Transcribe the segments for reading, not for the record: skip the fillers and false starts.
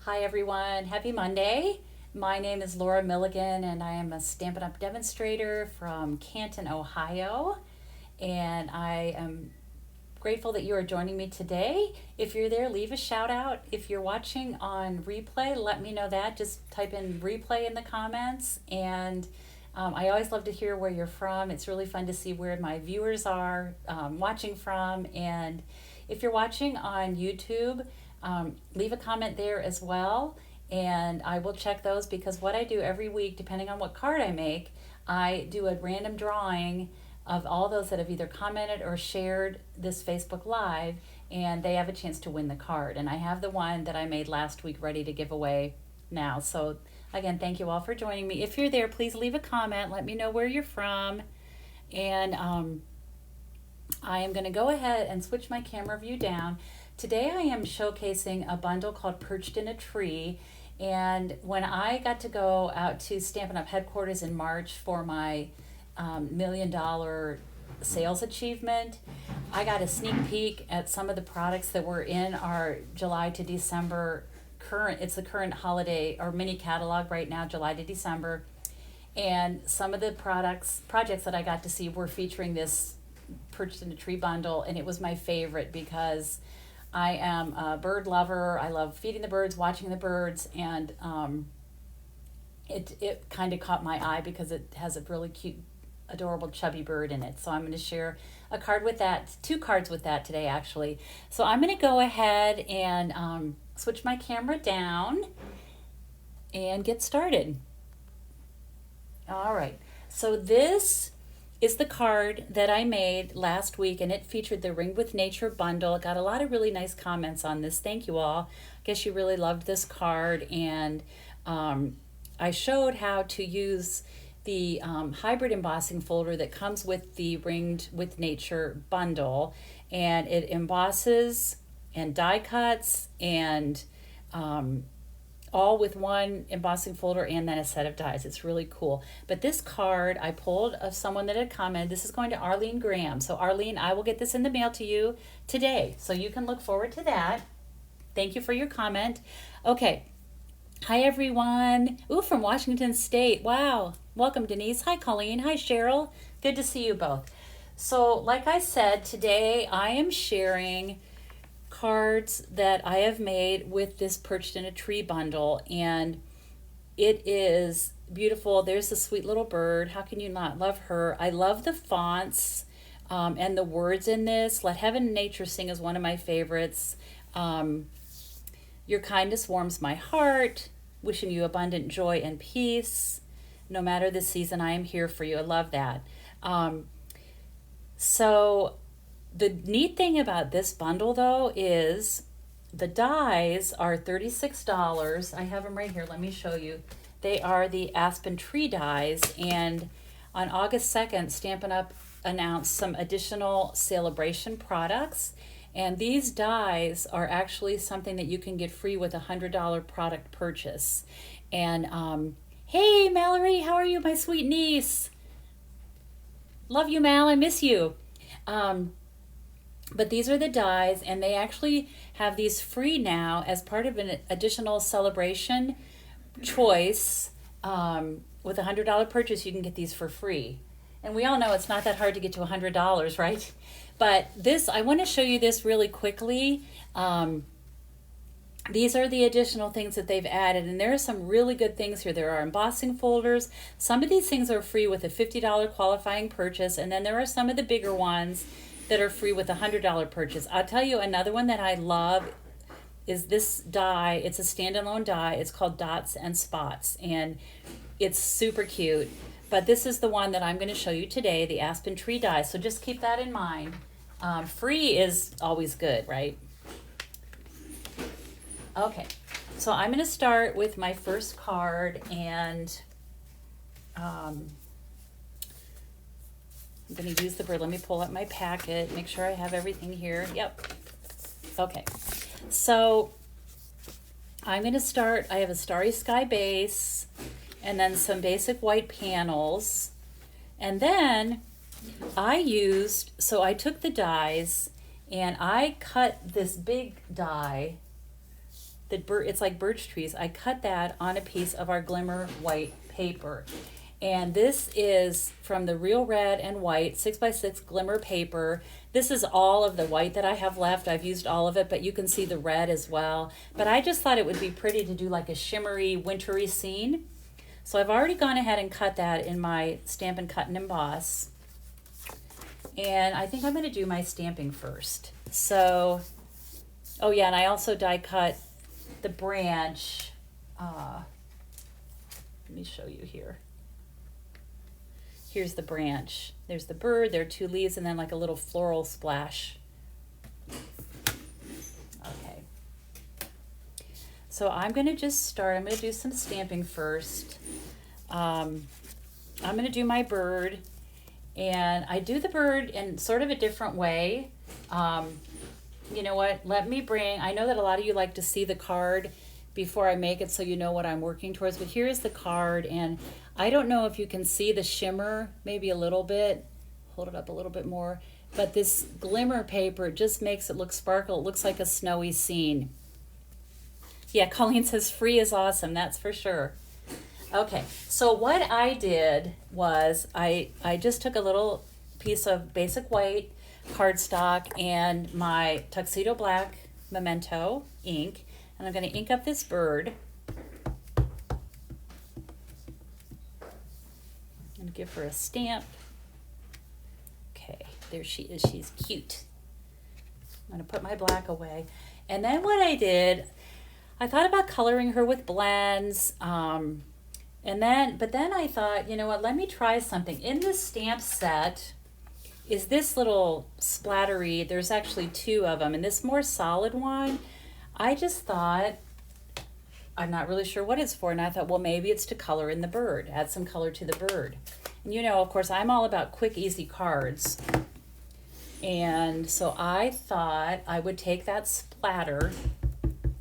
Hi everyone, happy Monday. My name is Laura Milligan and I am a Stampin' Up! Demonstrator from Canton, Ohio. And I am grateful that you are joining me today. If you're there, leave a shout out. If you're watching on replay, let me know that. Just type in replay in the comments. And I always love to hear where you're from. It's really fun to see where my viewers are watching from. And if you're watching on YouTube, leave a comment there as well. And I will check those because what I do every week, depending on what card I make, I do a random drawing of all those that have either commented or shared this Facebook Live, and they have a chance to win the card. And I have the one that I made last week ready to give away now. So again, thank you all for joining me. If you're there, please leave a comment. Let me know where you're from. And I am going to go ahead and switch my camera view down. Today I am showcasing a bundle called Perched in a Tree. And when I got to go out to Stampin' Up! Headquarters in March for my $1 million sales achievement, I got a sneak peek at some of the products that were in our July to December it's the current holiday or mini catalog right now, July to December. And some of the projects that I got to see were featuring this Perched in a Tree bundle, and it was my favorite because I am a bird lover. I love feeding the birds, watching the birds, and it kind of caught my eye because it has a really cute, adorable, chubby bird in it. So I'm going to share a card with that, two cards with that today, actually. So I'm going to go ahead and switch my camera down and get started. All right. So this is the card that I made last week, and it featured the Ring with Nature bundle. It got a lot of really nice comments on this. Thank you all. I guess you really loved this card, and I showed how to use the hybrid embossing folder that comes with the Ringed with Nature bundle, and it embosses and die cuts and all with one embossing folder and then a set of dies. It's really cool. But this card I pulled of someone that had commented. This is going to Arlene Graham. So Arlene, I will get this in the mail to you today. So you can look forward to that. Thank you for your comment. Okay. Hi, everyone. Ooh, from Washington State. Wow. Welcome, Denise. Hi, Colleen. Hi, Cheryl. Good to see you both. So like I said, today I am sharing cards that I have made with this Perched in a Tree bundle, and it is beautiful. There's the sweet little bird. How can you not love her? I love the fonts and the words in this. Let Heaven and Nature Sing is one of my favorites. Your kindness warms my heart. Wishing you abundant joy and peace. No matter the season, I am here for you. I love that. So the neat thing about this bundle, though, is the dies are $36. I have them right here. Let me show you. They are the Aspen Tree dies, and on August 2nd, Stampin' Up! Announced some additional celebration products, and these dies are actually something that you can get free with a $100 product purchase. And hey, Mallory, how are you, my sweet niece? Love you, Mal. I miss you. But these are the dies, and they actually have these free now as part of an additional celebration choice. With a $100 purchase, you can get these for free. And we all know it's not that hard to get to $100, right? But this, I want to show you this really quickly. These are the additional things that they've added, and there are some really good things here. There are embossing folders. Some of these things are free with a $50 qualifying purchase, and then there are some of the bigger ones that are free with a $100 purchase. I'll tell you another one that I love is this die. It's a standalone die. It's called Dots and Spots, and it's super cute. But this is the one that I'm going to show you today, the Aspen Tree die. So just keep that in mind. Free is always good, right? Okay, so I'm going to start with my first card, and I'm going to use the bird. Let me pull up my packet, make sure I have everything here. Yep. Okay, so I'm going to start. I have a Starry Sky base, and then some basic white panels, and then I took the dies and I cut this big die it's like birch trees. I cut that on a piece of our glimmer white paper. And this is from the Real Red and White 6x6 glimmer paper. This is all of the white that I have left. I've used all of it, but you can see the red as well. But I just thought it would be pretty to do like a shimmery, wintry scene. So I've already gone ahead and cut that in my Stampin' Cut and Emboss. And I think I'm going to do my stamping first. So, oh yeah, and I also die cut the branch. Let me show you here. Here's the branch. There's the bird, there are 2 leaves, and then like a little floral splash. Okay. So I'm going to just start. I'm going to do some stamping first. I'm going to do my bird. And I do the bird in sort of a different way. You know what? I know that a lot of you like to see the card before I make it so you know what I'm working towards, but here's the card, and I don't know if you can see the shimmer, maybe a little bit. Hold it up a little bit more. But this glimmer paper just makes it look sparkle. It looks like a snowy scene. Yeah, Colleen says free is awesome, that's for sure. Okay, so what I did was I just took a little piece of basic white cardstock and my Tuxedo Black Memento ink, and I'm going to ink up this bird. And give her a stamp. Okay, there she is. She's cute. I'm going to put my black away. And then what I did, I thought about coloring her with blends. But then I thought, you know what, let me try something. In this stamp set is this little splattery. There's actually 2 of them. And this more solid one, I just thought, I'm not really sure what it's for. And I thought, well, maybe it's to color in the bird, add some color to the bird. And you know, of course, I'm all about quick, easy cards. And so I thought I would take that splatter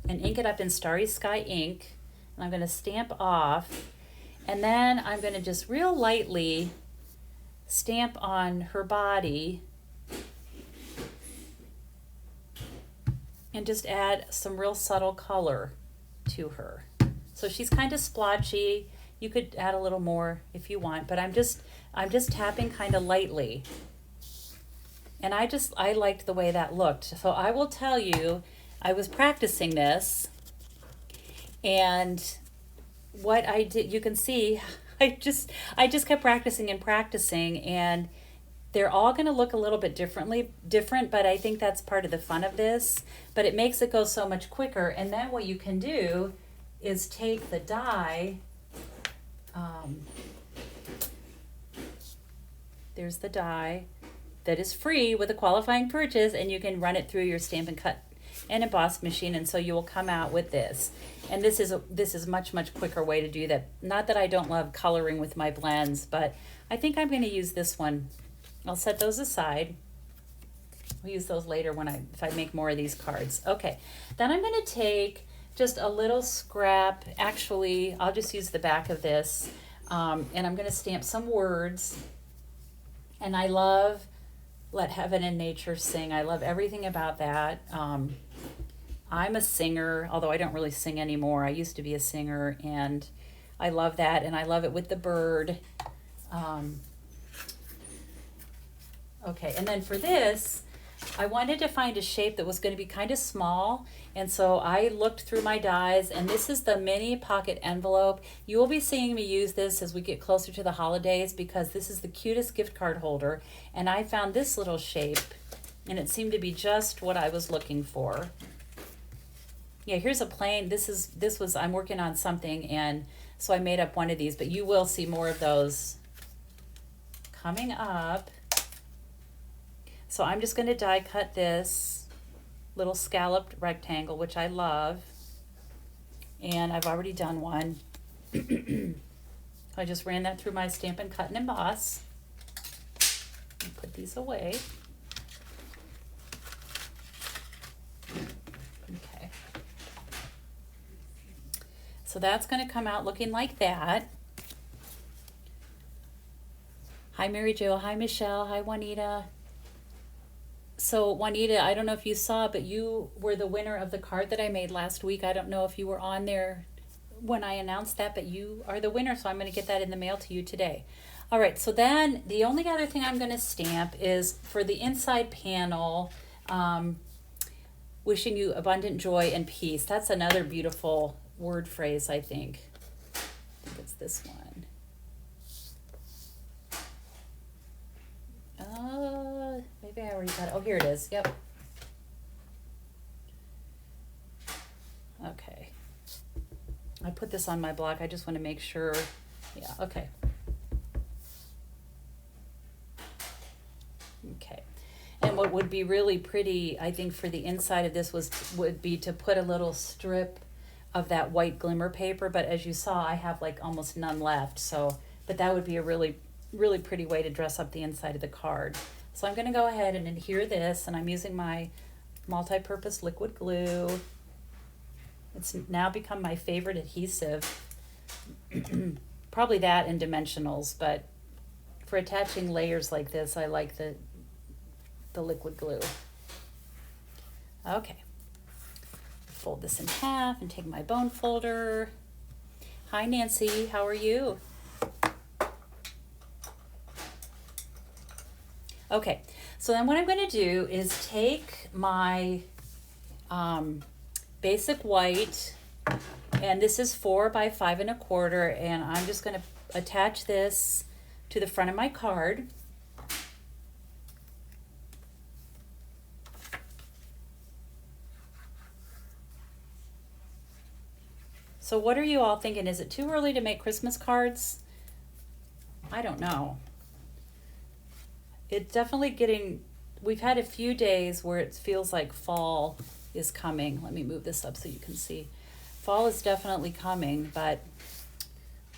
and ink it up in Starry Sky ink. And I'm going to stamp off. And then I'm going to just real lightly stamp on her body and just add some real subtle color to her. So she's kind of splotchy. You could add a little more if you want, but I'm just tapping kind of lightly. And I liked the way that looked. So I will tell you, I was practicing this, and what I did, you can see, I just kept practicing and practicing, and they're all going to look a little bit different, but I think that's part of the fun of this. But it makes it go so much quicker. And then what you can do is take the die. There's the die that is free with a qualifying purchase, and you can run it through your Stampin' Cut and Emboss machine, and so you will come out with this. And this is much quicker way to do that. Not that I don't love coloring with my blends, but I think I'm going to use this one. I'll set those aside. We'll use those later if I make more of these cards. Okay, then I'm going to take just a little scrap. Actually, I'll just use the back of this, and I'm going to stamp some words. And I love Let Heaven and Nature Sing. I love everything about that. I'm a singer, although I don't really sing anymore. I used to be a singer, and I love that, and I love it with the bird. Okay, and then for this, I wanted to find a shape that was going to be kind of small, and so I looked through my dies, and this is the mini pocket envelope. You will be seeing me use this as we get closer to the holidays, because this is the cutest gift card holder, and I found this little shape, and it seemed to be just what I was looking for. Yeah, here's a plain, I'm working on something, and so I made up one of these, but you will see more of those coming up. So I'm just going to die cut this little scalloped rectangle, which I love. And I've already done one. I just ran that through my Stampin' Cut and Emboss. And put these away. Okay. So that's going to come out looking like that. Hi, Mary Jo. Hi, Michelle. Hi, Juanita. So Juanita, I don't know if you saw, but you were the winner of the card that I made last week. I don't know if you were on there when I announced that, but you are the winner, so I'm going to get that in the mail to you today. All right, so then the only other thing I'm going to stamp is for the inside panel, wishing you abundant joy and peace. That's another beautiful word phrase, I think. I think it's this one. Maybe I already got it. Oh, here it is. Yep. Okay. I put this on my block. I just want to make sure. Yeah, okay. Okay. And what would be really pretty, I think, for the inside of this would be to put a little strip of that white glimmer paper. But as you saw, I have like almost none left. So, but that would be a really pretty way to dress up the inside of the card. So I'm going to go ahead and adhere this, and I'm using my multi-purpose liquid glue. It's now become my favorite adhesive. Probably that and dimensionals, but for attaching layers like this, I like the liquid glue. Okay. Fold this in half and take my bone folder. Hi, Nancy. How are you? Okay, so then what I'm going to do is take my basic white, and this is 4 by 5 1/4, and I'm just going to attach this to the front of my card. So what are you all thinking? Is it too early to make Christmas cards? I don't know. It's definitely we've had a few days where it feels like fall is coming. Let me move this up so you can see. Fall is definitely coming, but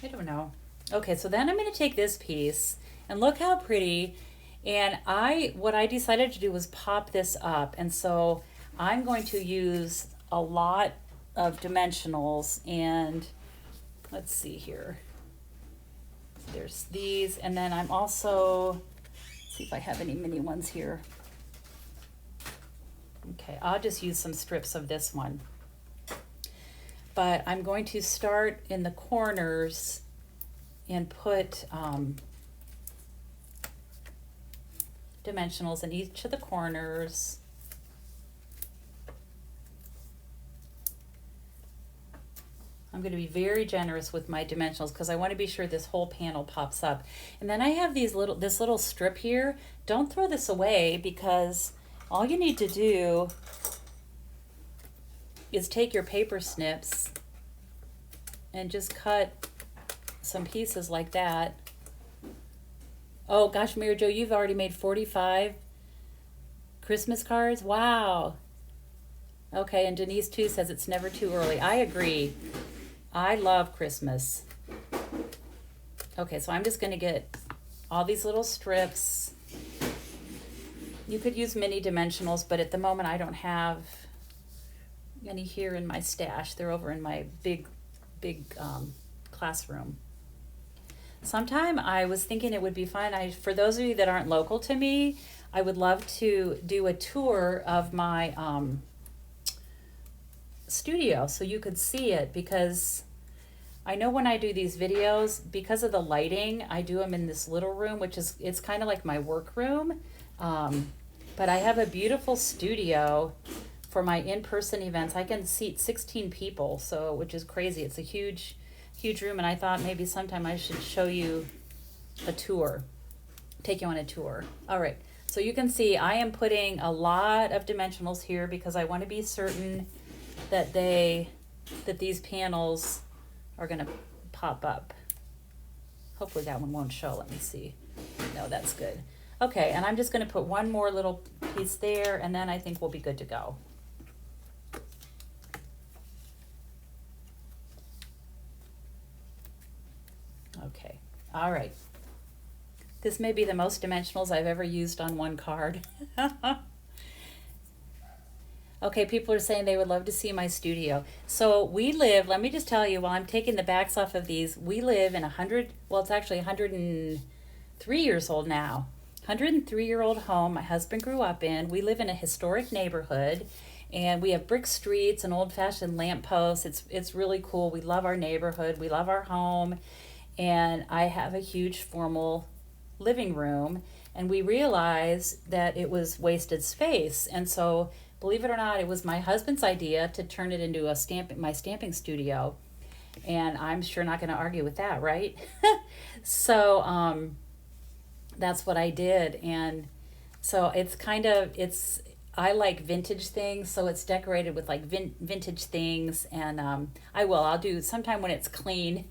I don't know. Okay, so then I'm going to take this piece, and look how pretty. And what I decided to do was pop this up, and so I'm going to use a lot of dimensionals, and let's see here. There's these, and then I'm also, see if I have any mini ones here. Okay, I'll just use some strips of this one. But I'm going to start in the corners and put dimensionals in each of the corners. I'm going to be very generous with my dimensionals because I want to be sure this whole panel pops up. And then I have this little strip here. Don't throw this away, because all you need to do is take your paper snips and just cut some pieces like that. Oh gosh, Mary Jo, you've already made 45 Christmas cards? Wow. Okay, and Denise too says it's never too early. I agree. I love Christmas. Okay, so I'm just going to get all these little strips. You could use mini dimensionals, but at the moment I don't have any here in my stash. They're over in my big classroom. Sometime I was thinking it would be fun. For those of you that aren't local to me, I would love to do a tour of my studio so you could see it, because I know when I do these videos, because of the lighting, I do them in this little room, it's kind of like my work room. But I have a beautiful studio for my in-person events. I can seat 16 people, which is crazy. It's a huge room, and I thought maybe sometime I should show you a tour, take you on a tour. All right, so you can see I am putting a lot of dimensionals here because I want to be certain that these panels are going to pop up. Hopefully that one won't show. Let me see. No, that's good. Okay, and I'm just going to put one more little piece there, and then I think we'll be good to go. Okay, all right. This may be the most dimensionals I've ever used on one card. Okay, people are saying they would love to see my studio. So we live, let me just tell you, while I'm taking the backs off of these, we live in it's actually 103 years old now. 103-year-old home my husband grew up in. We live in a historic neighborhood, and we have brick streets and old-fashioned lampposts. It's really cool. We love our neighborhood. We love our home, and I have a huge formal living room, and we realized that it was wasted space. And so, believe it or not, it was my husband's idea to turn it into my stamping studio. And I'm sure not going to argue with that, right? So that's what I did. And so I like vintage things, so it's decorated with like vintage things. And I'll do sometime when it's clean.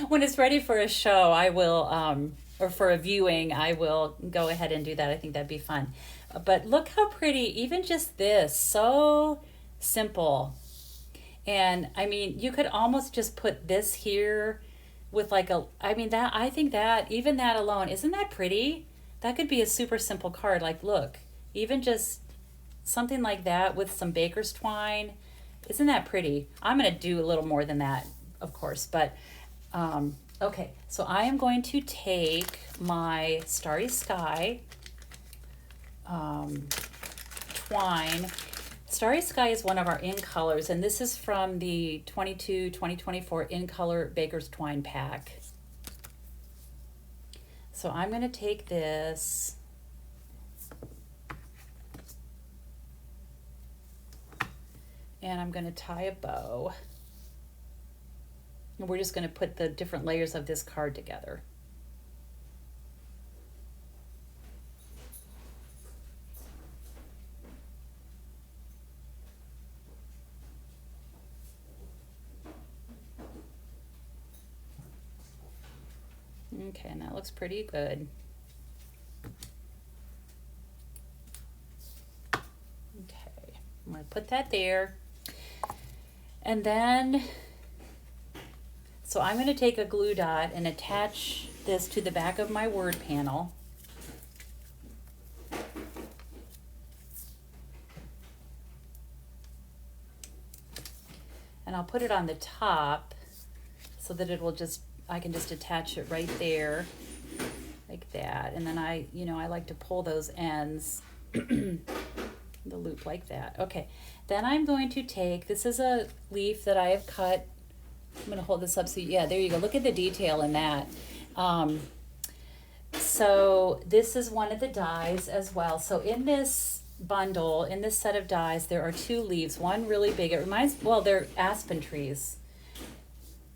When it's ready for a show, I will, or for a viewing, I will go ahead and do that. I think that'd be fun. But look how pretty, even just this, so simple. And I mean, you could almost just put this here with like I think that, even that alone, isn't that pretty? That could be a super simple card. Like, look, even just something like that with some baker's twine. Isn't that pretty? I'm going to do a little more than that, of course, but okay, so I am going to take my Starry Sky twine. Starry Sky is one of our in colors, and this is from the 2024 in color Baker's Twine pack. So I'm going to take this and I'm going to tie a bow. And we're just going to put the different layers of this card together. Okay, and that looks pretty good. Okay, I'm going to put that there. And then, so I'm going to take a glue dot and attach this to the back of my word panel. And I'll put it on the top so that it will I can just attach it right there like that. And then I like to pull those ends, the loop like that. Okay, then I'm going to take, this is a leaf that I have cut. I'm going to hold this up so, yeah, there you go. Look at the detail in that. So this is one of the dies as well. So in this bundle, in this set of dies, there are two leaves, one really big. It reminds, well, they're aspen trees.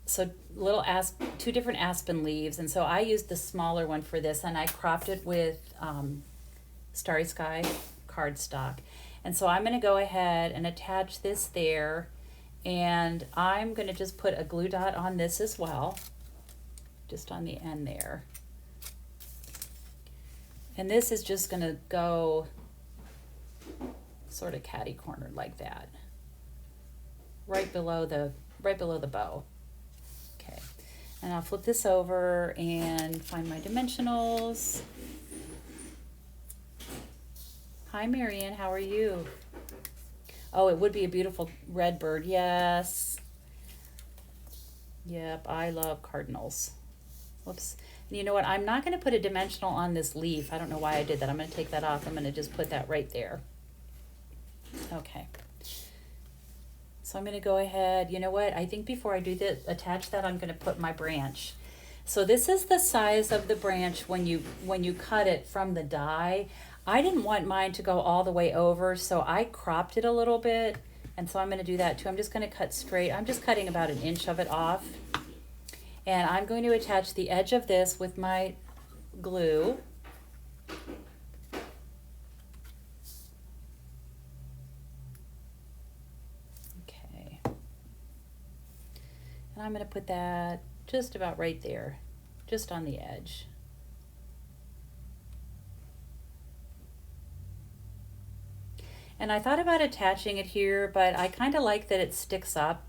So two different aspen leaves, and so I used the smaller one for this, and I cropped it with Starry Sky cardstock. And so I'm going to go ahead and attach this there, and I'm going to just put a glue dot on this as well, just on the end there. And this is just going to go sort of catty cornered like that, right below the bow. Okay, and I'll flip this over and find my dimensionals. Hi, Marianne, how are you? Oh, it would be a beautiful red bird, yes. Yep, I love cardinals. Whoops. And you know what? I'm not going to put a dimensional on this leaf. I don't know why I did that. I'm going to take that off. I'm going to just put that right there. Okay. So I'm going to go ahead. You know what? I think before I do this, attach that, I'm going to put my branch. So this is the size of the branch when you cut it from the die. I didn't want mine to go all the way over, so I cropped it a little bit. And so I'm going to do that too. I'm just going to cut straight. I'm just cutting about 1 inch of it off. And I'm going to attach the edge of this with my glue. Okay. And I'm going to put that just about right there, just on the edge. And I thought about attaching it here, but I kind of like that it sticks up,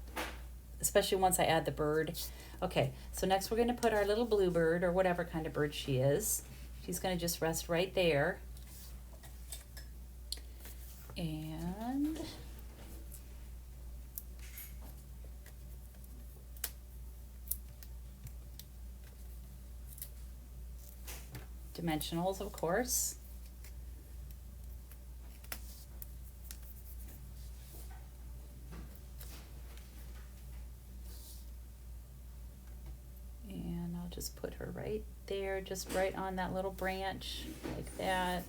especially once I add the bird. Okay, so next we're going to put our little bluebird, or whatever kind of bird she is. She's going to just rest right there. And dimensionals, of course. And I'll just put her right there, just right on that little branch, like that.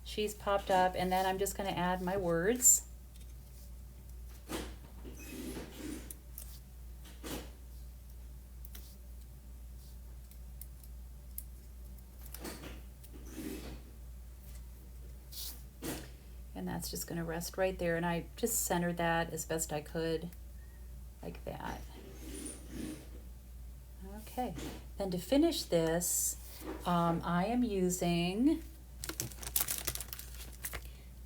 She's popped up, and then I'm just going to add my words. And that's just going to rest right there, and I just centered that as best I could, like that. Okay, then to finish this, I am using,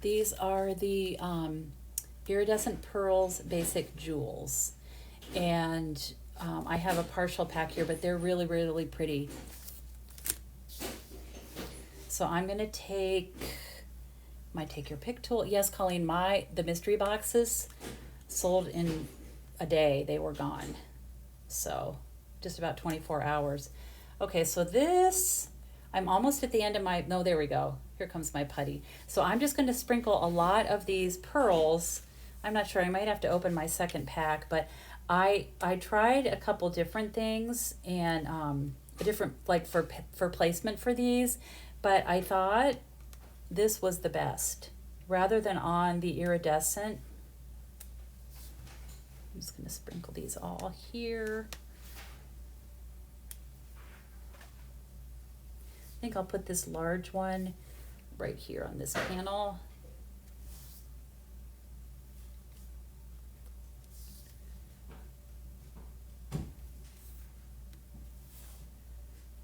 these are the Iridescent Pearls Basic Jewels, and I have a partial pack here, but they're really, really pretty. So I'm going to take my Take Your Pick tool. Yes, Colleen, the mystery boxes sold in a day. They were gone. So just about 24 hours. Okay, so this, I'm almost at the end of my, no, there we go. Here comes my putty. So I'm just going to sprinkle a lot of these pearls. I'm not sure, I might have to open my second pack, but I tried a couple different things and different, like for placement for these, but I thought this was the best. Rather than on the iridescent, I'm just going to sprinkle these all here. I think I'll put this large one right here on this panel.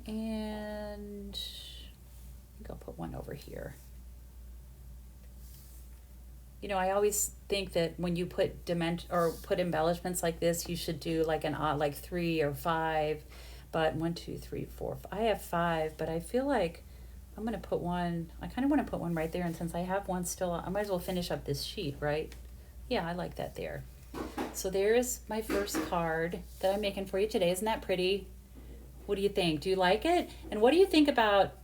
And I think I'll put one over here. You know, I always think that when you put put embellishments like this, you should do like an odd, like 3 or 5. But 1, 2, 3, 4. I have 5, but I feel like I'm gonna put one. I kind of want to put one right there, and since I have one still, I might as well finish up this sheet, right? Yeah, I like that there. So there's my first card that I'm making for you today. Isn't that pretty? What do you think? Do you like it? And what do you think about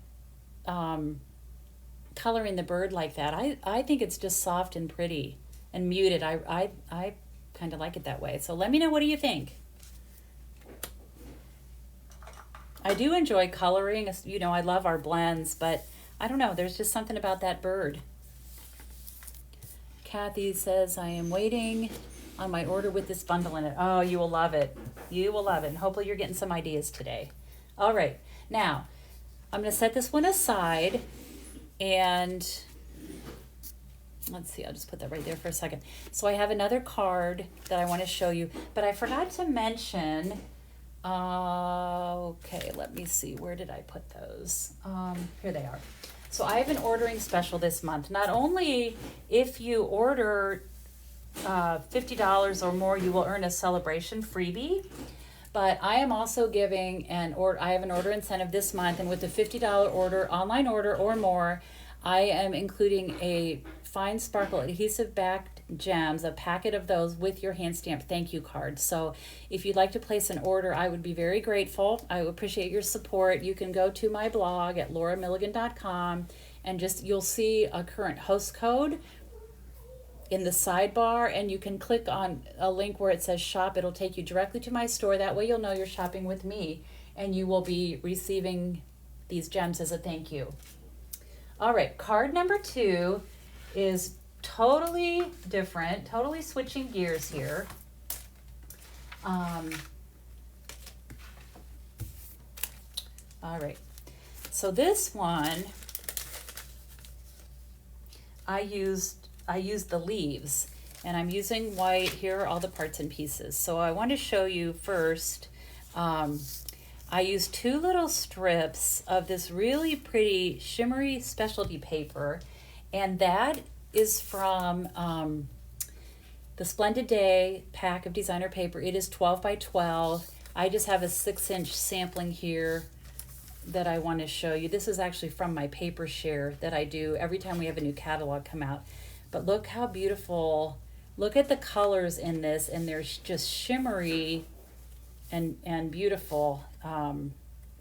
coloring the bird like that? I think it's just soft and pretty and muted. I kind of like it that way. So let me know, what do you think? I do enjoy coloring. You know, I love our blends, but I don't know. There's just something about that bird. Kathy says, I am waiting on my order with this bundle in it. Oh, you will love it. You will love it. And hopefully you're getting some ideas today. All right. Now, I'm going to set this one aside. And let's see, I'll just put that right there for a second. So I have another card that I want to show you, but I forgot to mention, okay, let me see, where did I put those? Here they are. So I have an ordering special this month. Not only if you order $50 or more, you will earn a celebration freebie, but I am also giving I have an order incentive this month, and with the $50 order, online order or more, I am including a fine sparkle adhesive backed gems, a packet of those with your hand stamped thank you card. So if you'd like to place an order, I would be very grateful. I would appreciate your support. You can go to my blog at lauramilligan.com and you'll see a current host code in the sidebar, and you can click on a link where it says shop. It'll take you directly to my store. That way you'll know you're shopping with me, and you will be receiving these gems as a thank you. All right, card number 2 is totally different, totally switching gears here. All right, so this one, I used the leaves, and I'm using white. Here are all the parts and pieces. So I want to show you first, I used 2 little strips of this really pretty shimmery specialty paper, and that is from the Splendid Day pack of designer paper. It is 12 by 12. I just have a 6-inch sampling here that I want to show you. This is actually from my paper share that I do every time we have a new catalog come out. But look how beautiful, look at the colors in this, and they're just shimmery and beautiful.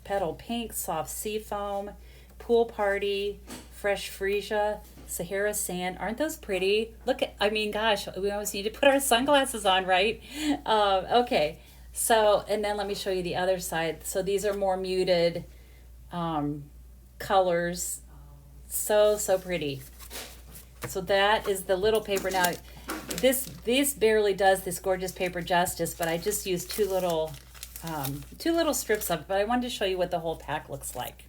Petal pink, soft sea foam, Pool Party, Fresh Freesia, Sahara Sand. Aren't those pretty? Look at, I mean, gosh, we almost need to put our sunglasses on, right? Okay, so, and then let me show you the other side. So these are more muted colors. So pretty. So that is the little paper. Now, this barely does this gorgeous paper justice, but I just used two little strips of it, but I wanted to show you what the whole pack looks like.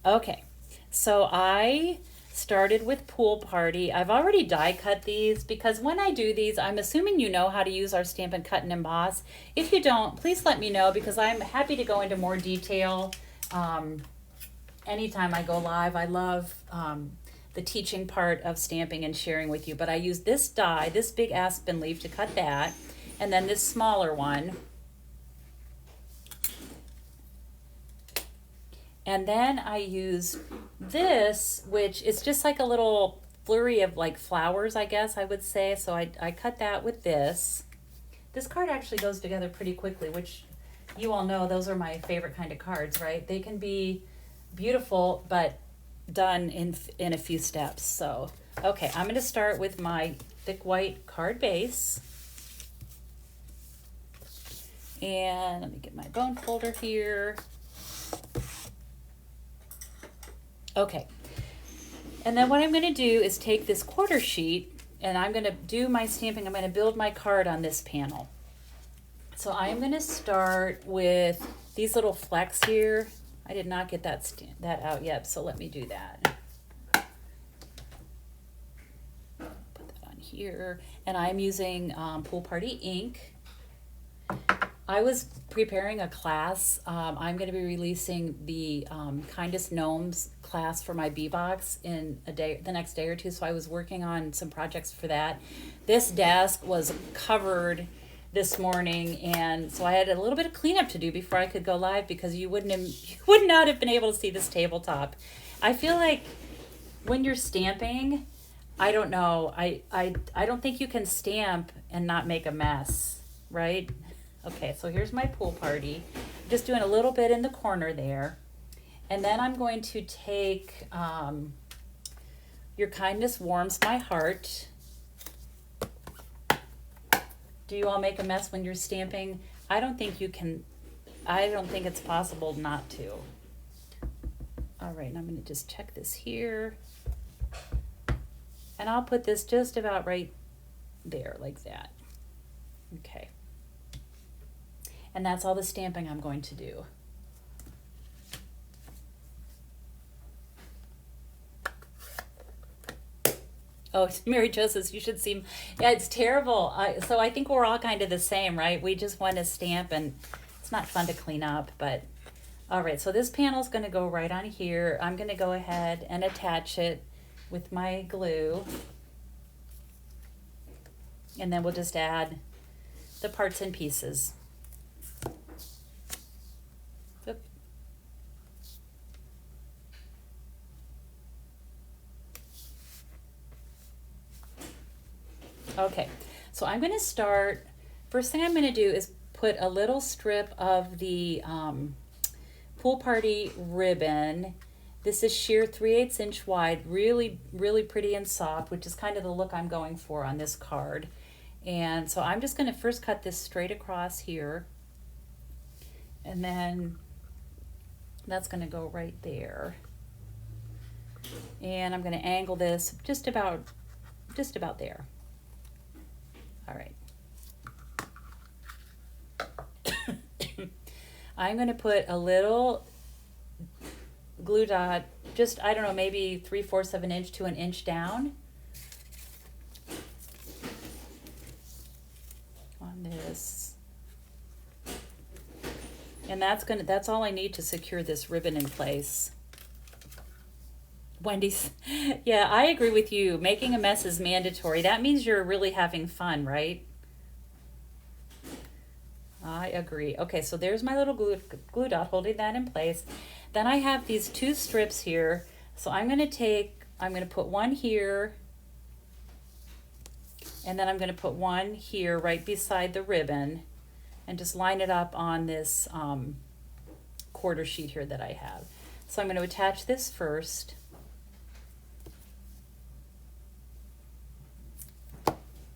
Okay, so I started with Pool Party. I've already die cut these because when I do these, I'm assuming you know how to use our Stampin' Cut and Emboss. If you don't, please let me know because I'm happy to go into more detail anytime I go live. I love the teaching part of stamping and sharing with you, but I use this die, this big aspen leaf to cut that, and then this smaller one. And then I use this, which is just like a little flurry of like flowers, I guess I would say. So I cut that with this. This card actually goes together pretty quickly, which you all know those are my favorite kind of cards, right? They can be beautiful, but done in a few steps. So, okay, I'm going to start with my thick white card base. And let me get my bone folder here. Okay, and then what I'm going to do is take this quarter sheet and I'm going to do my stamping. I'm going to build my card on this panel. So I am going to start with these little flecks here. I did not get that out yet, so let me do that. Put that on here. And I'm using Pool Party ink. I was preparing a class. I'm going to be releasing the Kindest Gnomes class for my B-Box in the next day or two, so I was working on some projects for that. This desk was covered this morning, and so I had a little bit of cleanup to do before I could go live because you would not have been able to see this tabletop. I feel like when you're stamping, I don't know, I don't think you can stamp and not make a mess, right? Okay, so here's my Pool Party. I'm just doing a little bit in the corner there. And then I'm going to take Your Kindness Warms My Heart. Do you all make a mess when you're stamping? I don't think you can, I don't think it's possible not to. All right, and I'm going to just check this here. And I'll put this just about right there, like that. Okay. And that's all the stamping I'm going to do. Oh, Mary Jo says you should see. Yeah, it's terrible. So I think we're all kind of the same, right? We just want to stamp and it's not fun to clean up, but all right. So this panel is going to go right on here. I'm going to go ahead and attach it with my glue. And then we'll just add the parts and pieces. Oop. Okay, so I'm going to start, first thing I'm going to do is put a little strip of the Pool Party ribbon. This is sheer 3/8 inch wide, really, really pretty and soft, which is kind of the look I'm going for on this card. And so I'm just going to first cut this straight across here. And then that's going to go right there. And I'm going to angle this just about there. All right. I'm going to put a little glue dot, just, I don't know, maybe 3/4 of an inch to an inch down on this. And that's all I need to secure this ribbon in place. Wendy's, yeah, I agree with you. Making a mess is mandatory. That means you're really having fun, right? I agree. Okay, so there's my little glue dot holding that in place. Then I have these two strips here. So I'm going to put one here, and then I'm going to put one here right beside the ribbon and just line it up on this quarter sheet here that I have. So I'm going to attach this first.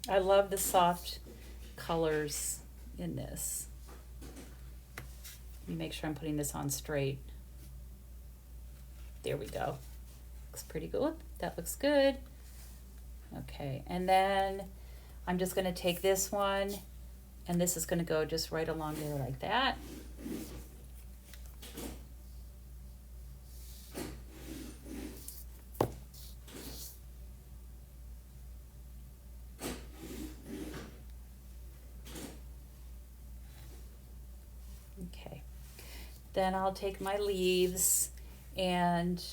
I love the soft colors in this. Let me make sure I'm putting this on straight. There we go. Looks pretty good. That looks good. Okay, and then I'm just going to take this one, and this is going to go just right along there like that. Okay, then I'll take my leaves, and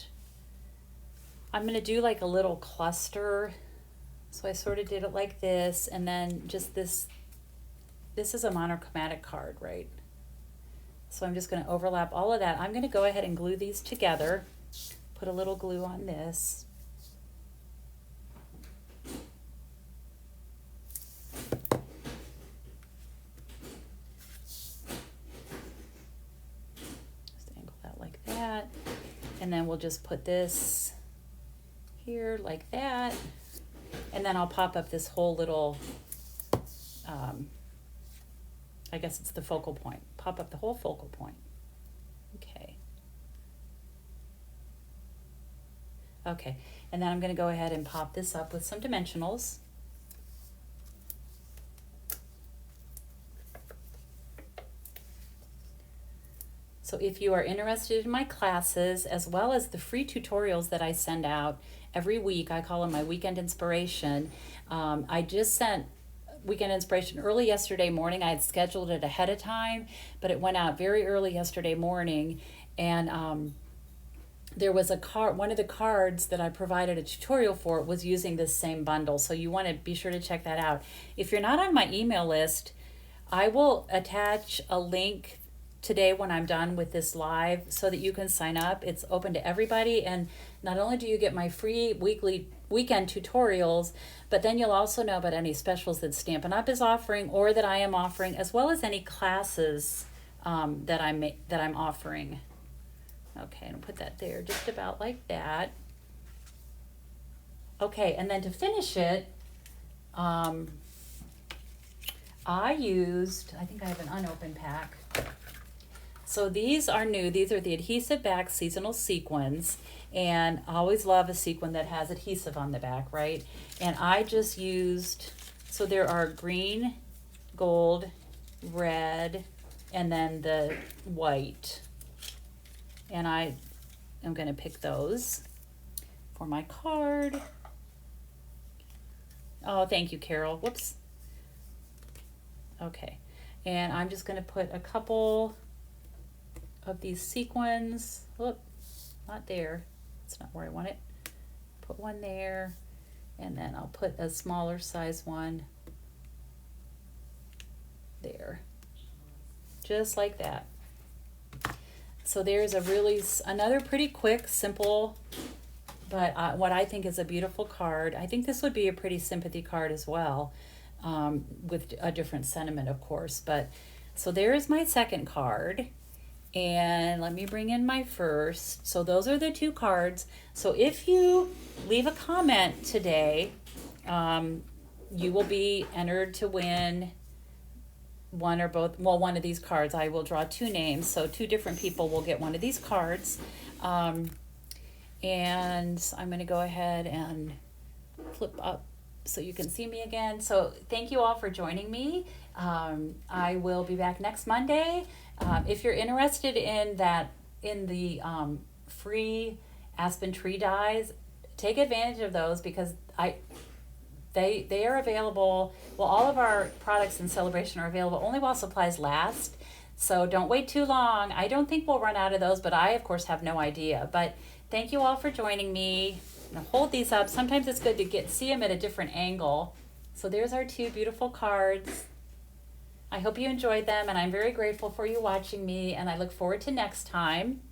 I'm going to do like a little cluster. So I sort of did it like this, and then just this is a monochromatic card, right? So I'm just going to overlap all of that. I'm going to go ahead and glue these together. Put a little glue on this. Just angle that like that. And then we'll just put this here like that. And then I'll pop up this whole little, I guess it's the focal point. Pop up the whole focal point. Okay. Okay, and then I'm going to go ahead and pop this up with some dimensionals. So if you are interested in my classes, as well as the free tutorials that I send out every week, I call them my Weekend Inspiration. I just sent Weekend Inspiration early yesterday morning. I had scheduled it ahead of time, but it went out very early yesterday morning. And there was a card, one of the cards that I provided a tutorial for was using this same bundle. So you want to be sure to check that out. If you're not on my email list, I will attach a link today when I'm done with this live so that you can sign up. It's open to everybody, and not only do you get my free weekly weekend tutorials, but then you'll also know about any specials that Stampin' Up! Is offering or that I am offering, as well as any classes that I'm offering. Okay, and I'll put that there just about like that. Okay, and then to finish it, I think I have an unopened pack. So these are new. These are the adhesive back seasonal sequins, and I always love a sequin that has adhesive on the back, right? And I just used, so there are green, gold, red, and then the white. And I am going to pick those for my card. Oh, thank you, Carol. Whoops. Okay, and I'm just going to put a couple of these sequins. Look, not there. That's not where I want it. Put one there, and then I'll put a smaller size one there, just like that. So there's another pretty quick, simple, but what I think is a beautiful card. I think this would be a pretty sympathy card as well, with a different sentiment, of course. But so there is my second card. And let me bring in my first. So those are the two cards. So if you leave a comment today, you will be entered to win one or both, well, one of these cards. I will draw two names, so two different people will get one of these cards. And I'm going to go ahead and flip up so you can see me again. So thank you all for joining me. I will be back next Monday. If you're interested in the free aspen tree dies, take advantage of those, because they are available. Well, all of our products in Celebration are available only while supplies last. So don't wait too long. I don't think we'll run out of those, but I, of course, have no idea. But thank you all for joining me. I'm gonna hold these up. Sometimes it's good to see them at a different angle. So there's our two beautiful cards. I hope you enjoyed them, and I'm very grateful for you watching me, and I look forward to next time.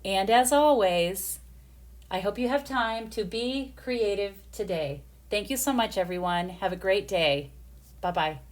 And as always, I hope you have time to be creative today. Thank you so much, everyone. Have a great day. Bye-bye.